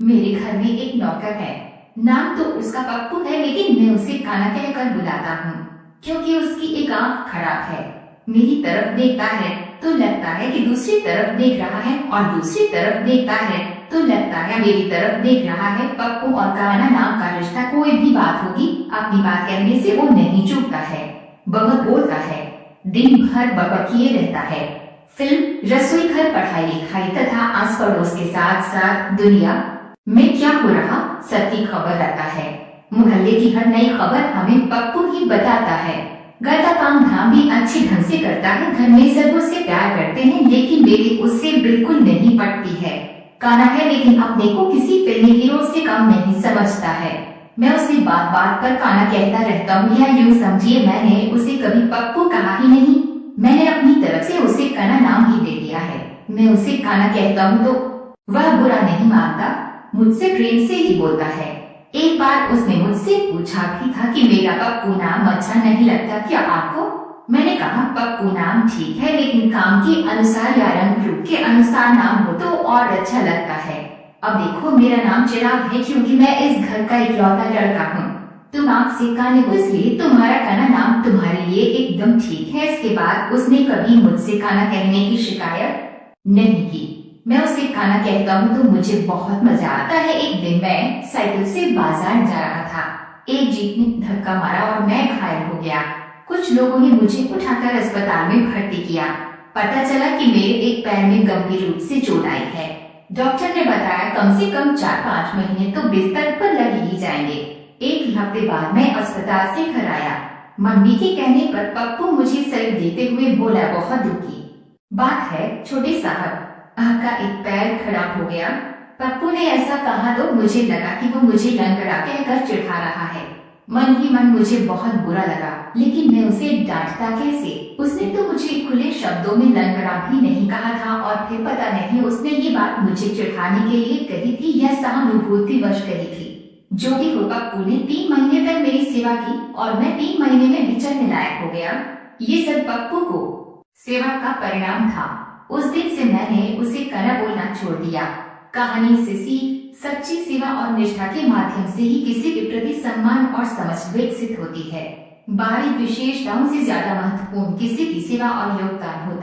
मेरे घर में एक नौकर है। नाम तो उसका पप्पू है, लेकिन मैं उसे काना कहकर बुलाता हूँ क्योंकि उसकी एक आंख खराब है। मेरी तरफ देखता है तो लगता है कि दूसरी तरफ देख रहा है, और दूसरी तरफ देखता है तो लगता है मेरी तरफ देख रहा है। पप्पू और काना नाम का रिश्ता, कोई भी बात होगी अपनी बात कहने से वो नहीं चूकता है। बहुत बोलता है, दिन भर बकबकिए रहता है। फिल्म, रसोई घर, पढ़ाई लिखाई तथा आस पड़ोस के साथ साथ दुनिया में क्या हो रहा सबकी खबर रखता है। मोहल्ले की हर नई खबर हमें पप्पू ही बताता है। घर का काम धाम भी अच्छे ढंग से करता है। घर में सब उससे प्यार करते हैं, लेकिन मेरी उससे बिल्कुल नहीं पटती है। काना है, लेकिन अपने को किसी फिल्मी हीरो से कम नहीं समझता है। मैं उसे बात बात पर काना कहता रहता हूँ, या यूँ समझिए मैंने उसे कभी पप्पू कहा ही नहीं। मैंने अपनी तरफ से उसे काना नाम ही दे दिया है। मैं उसे काना कहता हूँ तो वह बुरा नहीं मानता, मुझसे प्रेम से ही बोलता है। एक बार उसने मुझसे पूछा भी था कि मेरा पप्पू नाम अच्छा नहीं लगता क्या आपको। मैंने कहा पप्पू नाम ठीक है, लेकिन काम के अनुसार या रंग रूप के अनुसार नाम हो तो और अच्छा लगता है। अब देखो, मेरा नाम चिराग है क्योंकि मैं इस घर का इकलौता लड़का हूँ। तुम आंख से काने हो, इसलिए तुम्हारा काना नाम तुम्हारे लिए एकदम ठीक है। इसके बाद उसने कभी मुझसे काना कहने की शिकायत नहीं की। मैं उसे काना कहता हूँ तो मुझे बहुत मजा आता है। एक दिन मैं साइकिल से बाजार जा रहा था। एक जीप ने धक्का मारा और मैं घायल हो गया। कुछ लोगों ने मुझे उठाकर अस्पताल में भर्ती किया। पता चला कि मेरे एक पैर में गंभीर रूप से चोट आई है। डॉक्टर ने बताया कम से कम 4-5 महीने तो बिस्तर पर लग ही जाएंगे। एक ही हफ्ते बाद मैं अस्पताल से घर आया। मम्मी के कहने पर पप्पू मुझे सर देते हुए बोला, बहुत दुखी बात है छोटे साहब, आपका एक पैर खराब हो गया। पप्पू ने ऐसा कहा तो मुझे लगा कि वो मुझे लंगड़ा कहकर चिढ़ा रहा है। मन ही मन मुझे बहुत बुरा लगा, लेकिन मैं उसे डांटता कैसे। उसने तो मुझे खुले शब्दों में लंगड़ा भी नहीं कहा था, और फिर पता नहीं उसने ये बात मुझे चिढ़ाने के लिए कही थी या सहानुभूतिवश कही थी। जो भी हो, पप्पू ने 3 महीने तक मेरी सेवा की और मैं 3 महीने में भी चलने लायक हो गया। ये सब पप्पू को सेवा का परिणाम था। उस दिन से मैंने उसे काना बोलना छोड़ दिया। कहानी से सीख, सच्ची सेवा और निष्ठा के माध्यम से ही किसी के प्रति सम्मान और समझ विकसित होती है। बाहरी विशेषताओं से ज्यादा महत्वपूर्ण किसी की सेवा और योगदान होता है।